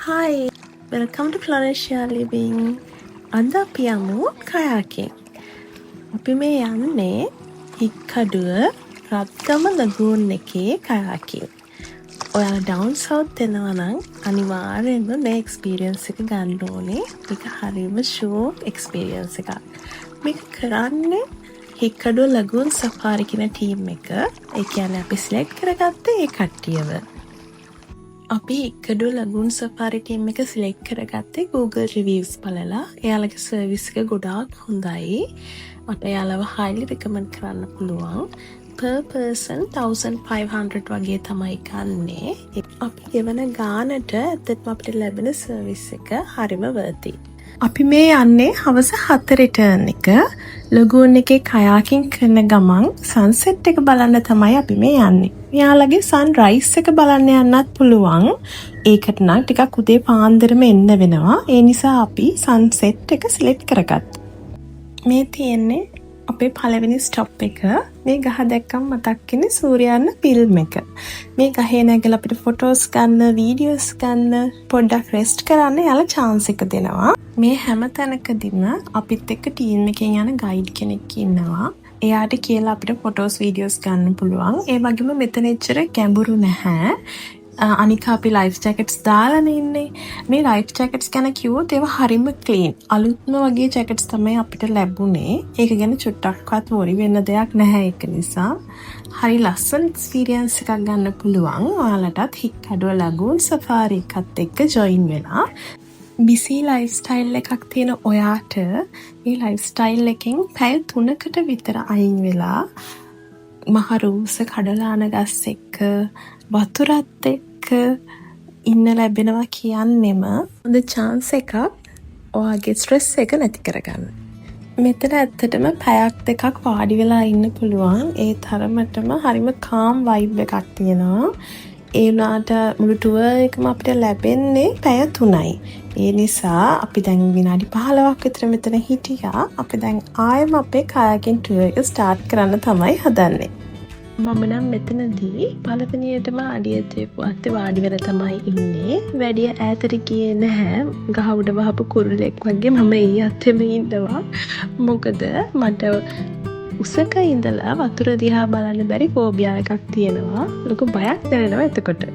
Hi, welcome to Florencia Living. අද අපි යමු kayaking. අපි මේ යන්නේ හික්කඩුව රත්ගම ලගූන් එකේ kayaking. ඔයාලා down south එනවා නම් අනිවාර්යෙන්ම මේ experience එක ගන්න ඕනේ. මේක හරිම shock experience එකක්. මේක කරන්නේ හික්කඩුව ලගූන් සෆාරි කියන team එක. ඒ කියන්නේ අපි select කරගත්තේ ඒ කට්ටියව. අපි හික්කඩුව ලගූන් සෆාරි ටීම් එක සිලෙක්ට් කරගත්තේ Google reviews බලලා. එයාලගේ සර්විස් එක ගොඩාක් හොඳයි. මට එයාලව highly recommend කරන්න පුළුවන්. per person 1500 වගේ තමයි ගන්නේ. අපි ගෙවන ගානට ඇත්තටම අපිට ලැබෙන සර්විස් එක හරිම worth it. අපි මේ යන්නේ හවස 4 ටර්න් එක. ලගූන් එකේ kayaking කරන ගමන් sunset එක බලන්න තමයි අපි මේ යන්නේ. මෙයාලගේ sunrise එක බලන්න යන්නත් පුළුවන්. ඒකට නම් ටිකක් උදේ පාන්දරම එන්න වෙනවා. ඒ නිසා අපි sunset එක select කරගත්තා. මේ තියෙන්නේ අපේ පළවෙනි ස්ටොප් එක. මේ ගහ දැක්කම මතක් වෙන්නේ සූර්යාන්න ෆිල්ම් එක. මේ ගහේ නැගලා අපිට ෆොටෝස් ගන්න, වීඩියෝස් ගන්න, පොඩ්ඩක් රෙස්ට් කරන්න යාලා chance එක දෙනවා. මේ හැම තැනකදීම අපිත් එක්ක ටීම් එකෙන් යන ගයිඩ් කෙනෙක් ඉන්නවා. එයාට කියලා අපිට ෆොටෝස් වීඩියෝස් ගන්න පුළුවන්. ඒ වගේම මෙතන එච්චර ගැඹුරු නැහැ. අනික අපි ලයිෆ් ජැකට්ස් දාලානේ ඉන්නේ. මේ ලයිෆ් ජැකට්ස් ගැන කිව්වොත් ඒවා හරිම ක්ලීන්. අලුත්ම වගේ ජැකට්ස් තමයි අපිට ලැබුණේ. ඒක ගැන චුට්ටක්වත් worry වෙන්න දෙයක් නැහැ ඒක නිසා. හරි ලස්සන එක්ස්පීරියන්ස් එකක් ගන්න පුළුවන්. ඔයාලටත් හික්කඩුව ලගූන් සෆාරි එකත් එක්ක ජොයින් වෙලා බිසි ලයිෆ් ස්ටයිල් එකක් තියෙන ඔයාට මේ ලයිෆ් ස්ටයිල් එකෙන් පැය 3කට විතර අයින් වෙලා මහ රූස කඩලාන ගස් එක්ක වතුරත් එක්ක ඉන්න ලැබෙනවා කියන්නෙම හොඳ chance එකක් ඔයාගේ ස්ට්‍රෙස් එක නැති කරගන්න. මෙතන ඇත්තටම පැයක් දෙකක් වාඩි වෙලා ඉන්න පුළුවන්. ඒ තරමටම හරිම calm vibe එකක් තියෙනවා. ඒ වුණාට මුළු ටුවර් එකම අපිට ලැබෙන්නේ පැය 3යි. ඒ නිසා අපි දැන් විනාඩි 15ක් විතර මෙතන හිටියා. අපි දැන් ආයෙම අපේ kayaking tour එක start කරන්න තමයි හදන්නේ. මම නම් මෙතනදී පළවෙනියටම අඩිය තියපු අතේ වාඩි වෙලා තමයි ඉන්නේ. වැඩි ඈතට ගියේ නැහැ. ගහ උඩ වහපු කුරුල්ලෙක් වගේ මම ඒ අතේම ඉන්නවා. මොකද මට උසක ඉඳලා වතුර දිහා බලන්න බැරි ෆෝබියා එකක් තියෙනවා. ලොකු බයක් දැනෙනවා එතකොට.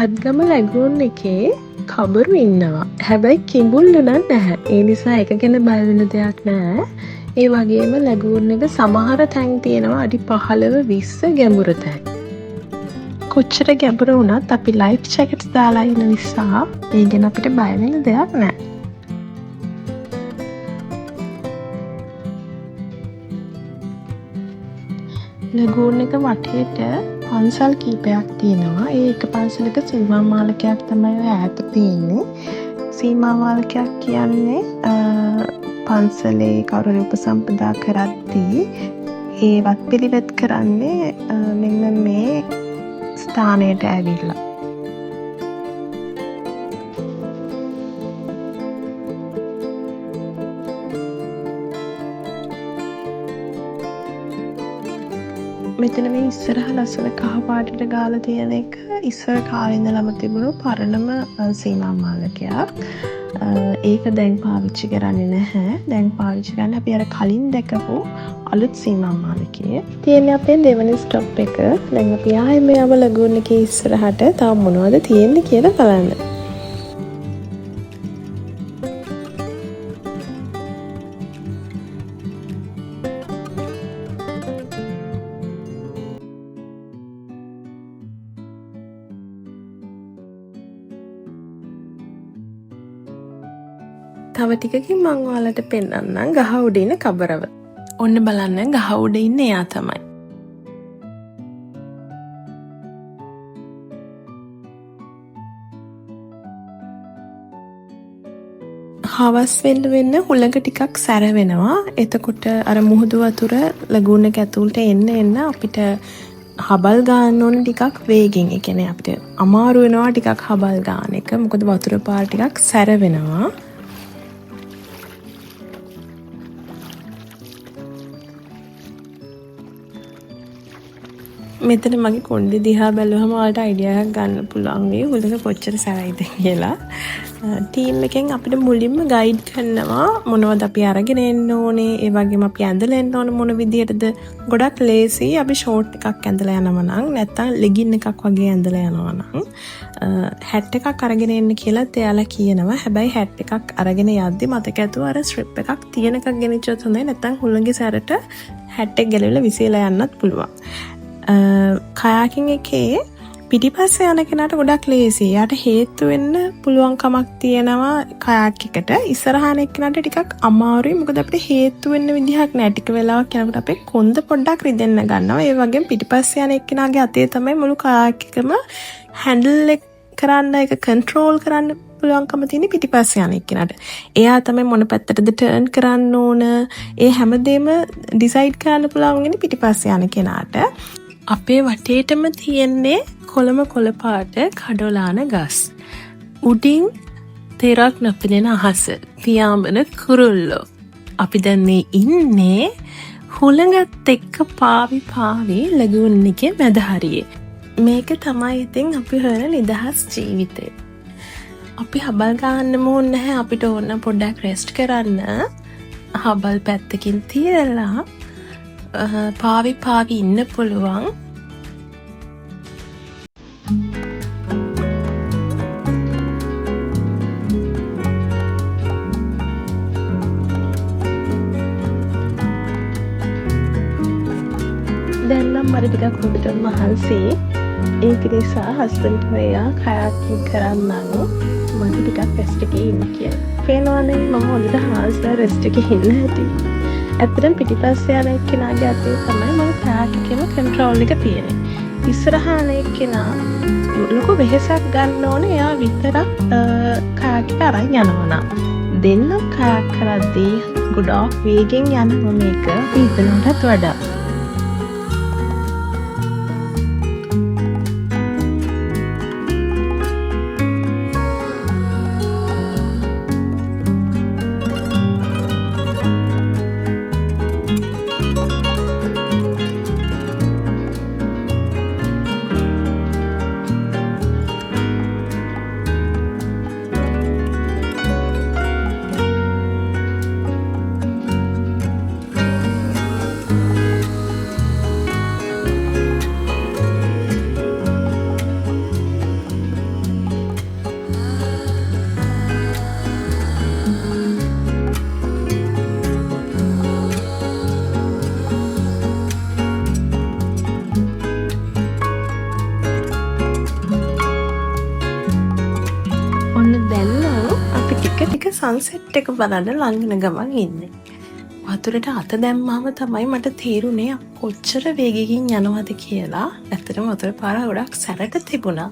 රත්ගම ලැගූන් එකේ කබරු ඉන්නවා. හැබැයි කිඹුල්ලු නම් නැහැ. ඒ නිසා එක ගැන බය වෙන දෙයක් නැහැ. ඒ වගේම ලැගූන් එක සමහර තැන් තියෙනවා අඩි 15-20 ගැඹුරු තැන්. කොච්චර ගැඹුරු වුණත් අපි ලයිෆ් ජැකට්ස් දාලා ඉන්න නිසා ඒ ගැන අපිට බය වෙන දෙයක් නැහැ. ලැගූන් එක වටේට පන්සල් කීපයක් තියෙනවා. ඒ එක පන්සලක සීමා මාලකයක් තමයි ඔය ඈත තියෙන්නේ. සීමා මාලකයක් කියන්නේ පන්සලේ කවුරු උපසම්පදා කරද්දී ඒ වත්පිළිවෙත් කරන්නේ මෙන්න මේ ස්ථානයට ඇවිල්ලා. මෙතන මේ ඉස්සරහ ලස්සන කහ පාටට ගාලා තියෙන එක ඉස්සර කාලේ ඉඳලම තිබුණු පරණම සීමා මාලකයක්. ඒක දැන් පාවිච්චි කරන්නේ නැහැ. දැන් පාවිච්චි කරන්නේ අපි අර කලින් දැකපු අලුත් සීමා මාලකය. තියෙන්නේ අපේ දෙවෙනි ස්ටොප් එක. දැන් අපි ආයෙම යම ලගූන් එකේ ඉස්සරහට තව මොනවද තියෙන්නේ කියලා බලන්න. තව ටිකකින් මං ඔයාලට පෙන්නන්නම් ගහ උඩ ඉන්න කබරව. ඔන්න බලන්න ගහ උඩ ඉන්නේ එයා තමයි. හවස් වෙන්න හුළඟ ටිකක් සැර වෙනවා. එතකොට අර මුහුදු වතුර ලගූන් එක ඇතුළට එන්න අපිට හබල් ගන්න ඕන ටිකක් වේගෙන්. ඒ කියන්නේ අපිට අමාරු වෙනවා ටිකක් හබල් ගන්න එක. මොකද වතුර පාර ටිකක් සැර වෙනවා. මෙතන මගේ කොණ්ඩේ දිහා බැලුවම ඔයාලට අයිඩියා එකක් ගන්න පුළුවන් වෙයි හුළඟ කොච්චර සැරයිද කියලා. ටීම් එකෙන් අපිට මුලින්ම ගයිඩ් කරනවා මොනවද අපි අරගෙන එන්න ඕනේ, ඒ වගේම අපි ඇඳලා එන්න ඕනේ මොන විදියටද. ගොඩක් ලේසි. අපි ෂෝට් එකක් ඇඳලා යනවා නම් නැත්නම් ලෙගින් එකක් වගේ ඇඳලා යනවා නම් හැට් එකක් අරගෙන එන්න කියලාත් එයාලා කියනවා. හැබැයි හැට් එකක් අරගෙන යද්දි මතක ඇතුව අර ස්ට්‍රිප් එකක් තියෙන එකක් ගෙනිච්චොත් හොඳයි. නැත්නම් හුළඟේ සැරට හැට් එක ගැලවිලා විසිලා යන්නත් පුළුවන්. කයාකින් එකේ පිටිපස්සේ යන කෙනාට ගොඩක් ලේසි. යාට හේතු වෙන්න පුළුවන් කමක් තියෙනවා කයාක් එකට. ඉස්සරහාන එක්කනට ටිකක් අමාරුයි. මොකද අපිට හේතු වෙන්න විදිහක් නැහැ. ටික වෙලාවක් යනකොට අපේ කොන්ද පොඩ්ඩක් රිදෙන්න ගන්නවා. ඒ වගේම පිටිපස්සේ යන එක්කනාගේ අතේ තමයි මුළු කයාක් එකම හැන්ඩල් එක කරන්න, ඒක කන්ට්‍රෝල් කරන්න පුළුවන්කම තියෙන පිටිපස්සේ යන එක්කනට. එයා තමයි මොන පැත්තටද ටර්න් කරන්න ඕන. ඒ හැමදේම ඩිසයිඩ් කරන්න පුළුවන් වෙන්නේ පිටිපස්සේ යන කෙනාට. අපේ වටේටම තියෙන්නේ කොළම කොළ පාට කඩොලාන ගස්. උඩින් තෙරක් නොපෙනෙන අහස, පියාඹන කුරුල්ලෝ. අපි දැන් මේ ඉන්නේ හුළඟත් එක්ක පාවි ලගූන් එකේ මැද හරියේ. මේක තමයි ඉතින් අපි හොයන නිදහස් ජීවිතේ. අපි හබල් ගන්න ඕනේ නැහැ. අපිට ඕන පොඩ්ඩක් රෙස්ට් කරන්න. හබල් පැත්තකින් තියලා පාවි ඉන්න පුළුවන්. දැන් නම් මට ටිකක් හොඳට මහන්සි. ඒක නිසා හස්බන්ඩ් මෙයා කයාකින් කරන්නලු මට ටිකක් රෙස්ට් එකේ ඉන්න කියලා. පේනවනේ මම හොඳට හාස්ලා රෙස්ට් එකේ ඉන්න හැටි. ඇත්තටම පිටිපස්සේ යන එක්කෙනාගේ අතේ තමයි මම කයාක් එකේම කන්ට්‍රෝල් එක තියෙන්නේ. ඉස්සරහා යන එක්කෙනා ලොකු වෙහෙසක් ගන්න ඕනේ. එයා විතරක් කයාක් එක අරන් යනවා නම්. දෙන්නම කයාක් කරද්දී ගොඩක් වේගෙන් යනවා මේක හිතනටත් වඩා. සන්සෙට් එක බලන්න ළඟන ගමන් ඉන්නේ. වතුරට අත දැම්මාම තමයි මට තේරුනේ කොච්චර වේගකින් යනවද කියලා. ඇත්තටම වතුර පාර ගොඩක් සැරට තිබුණා.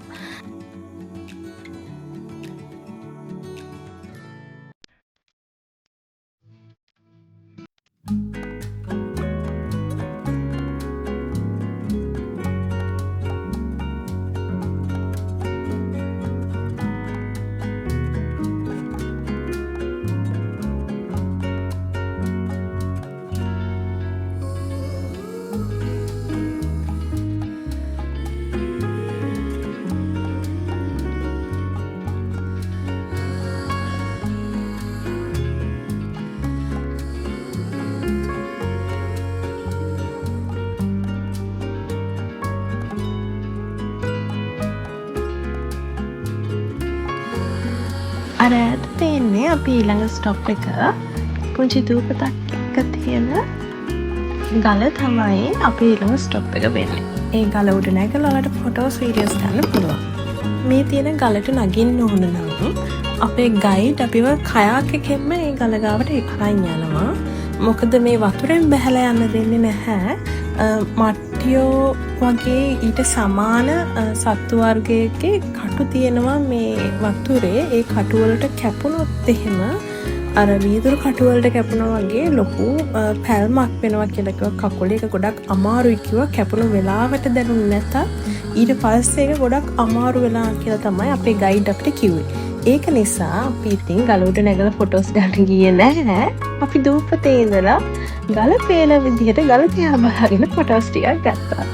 අර ඈත පේන්නේ අපි ඊළඟ ස්ටොප් එක පුංචි දූපතක් එක්ක තියෙන ගල තමයි අපි ඊළඟ ස්ටොප් එක වෙන්නේ. ඒ ගල උඩ නැගලා ඔයාලට ෆොටෝස් වීඩියෝස් ගන්න පුළුවන්. මේ තියෙන ගලට නගින්න ඕන නම් අපේ ගයිඩ් අපිව කයාක් එකෙන්ම ඒ ගල ගාවට එක්කන් යනවා. මොකද මේ වතුරෙන් බැහැලා යන්න දෙන්නේ නැහැ. මට්ටියෝ වගේ ඊට සමාන සත්තු වර්ගයකේ කටු තියෙනවා මේ වතුරේ. ඒ කටු වලට කැපුණොත් එහෙම අර වීදුරු කටුවලට කැපුණා වගේ ලොකු පැල්මක් වෙනවා කියලා කිව්වා. කකුලේ ඒක ගොඩක් අමාරුයි කිව්වා. කැපුණු වෙලාවට දැනුනේ නැතත් ඊට පස්සේ ඒක ගොඩක් අමාරු වෙලා කියලා තමයි අපේ ගයිඩ් අපිට කිව්වේ. ඒක නිසා අපි ඉතින් ගල උඩ නැගලා ෆොටෝස් ගන්න ගියේ නැහැ. අපි දූපතේ ඉඳලා ගල පේන විදිහට ගල දිහා බලාගෙන ෆොටෝස් ටිකක් ගත්තා.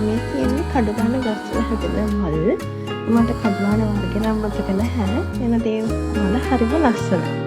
මේ තියෙන්නේ කඩුගාන ගස්වල හැදෙන මල්. මට කඩුගාන වර්ග නම් මතක නැහැ. එන දේ මල හරිම ලස්සනයි.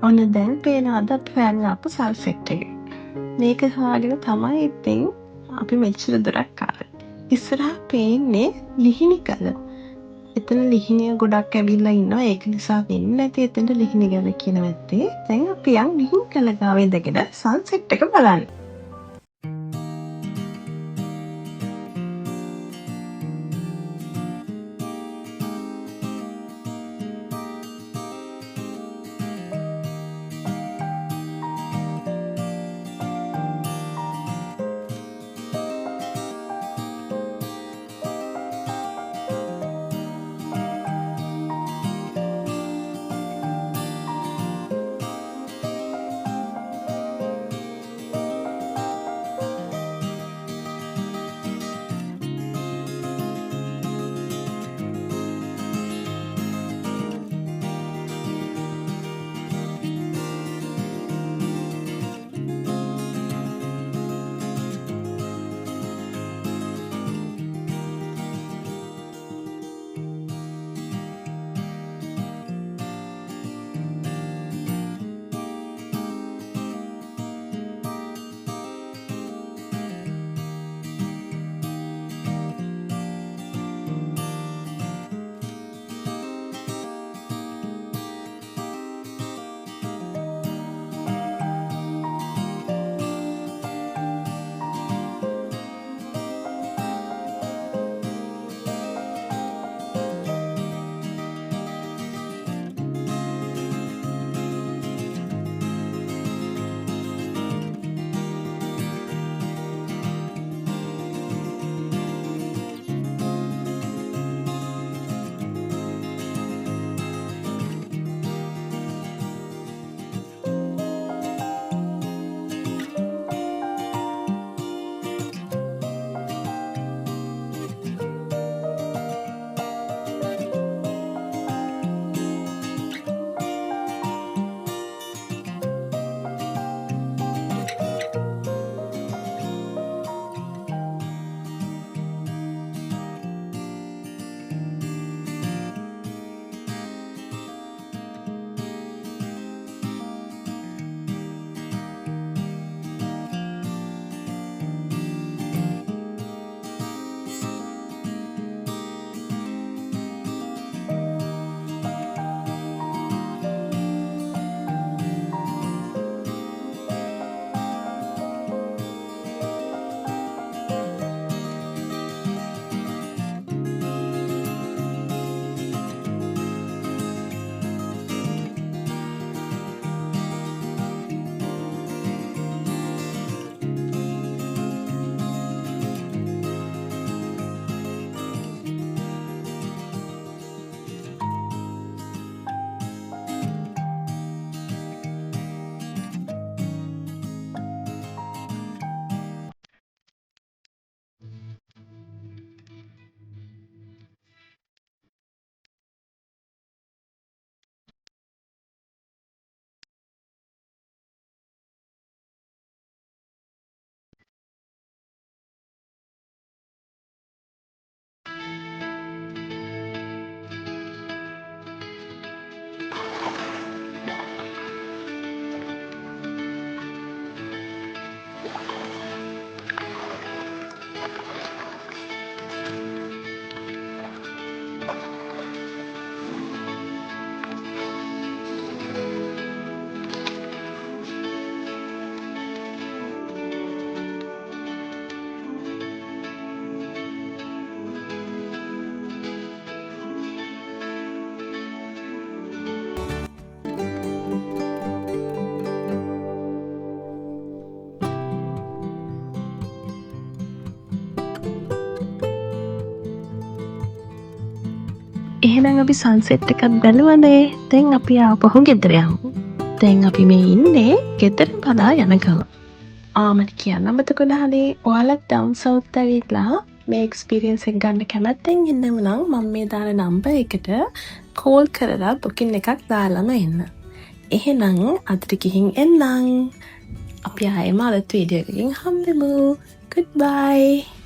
ඔන්න දැන් පේනවාද අපි හොයන්න ආපු සල්ෆෙට් එක. මේක හොයාගෙන තමයි ඉතින් අපි මෙච්චර දුරක් ආවේ. ඉස්සරහා පේන්නේ ලිහිණි කල. එතන ලිහිණිය ගොඩක් ඇවිල්ලා ඉන්නවා. ඒක නිසා වෙන්නේ නැති එතනට ලිහිණි ගල කියන වැත්තේ. දැන් අපි යන් ලිහිණි කල ගාව ඉඳගෙන සන්සෙට් එක බලන්න. එහෙනම් අපි සන්සෙට් එකක් බැලුවනේ. දැන් අපි ආපහු ගෙදර යමු. දැන් අපි මේ ඉන්නේ ගෙදර බලා යන ගම. මට කියන්න අමතකුණානේ. ඔයාලත් ඩවුන් සවුත් ඇවිල්ලා මේ එක්ස්පීරියන්ස් එක ගන්න කැමැත්තෙන් ඉන්නව නම් මම මේ දාන නම්බර් එකට කෝල් කරලා බුකින් එකක් දාලාම එන්න. එහෙනම් අදට ගිහින් එන්නම්. අපි ආයෙම අලුත් වීඩියෝ එකකින් හම්බෙමු. Goodbye.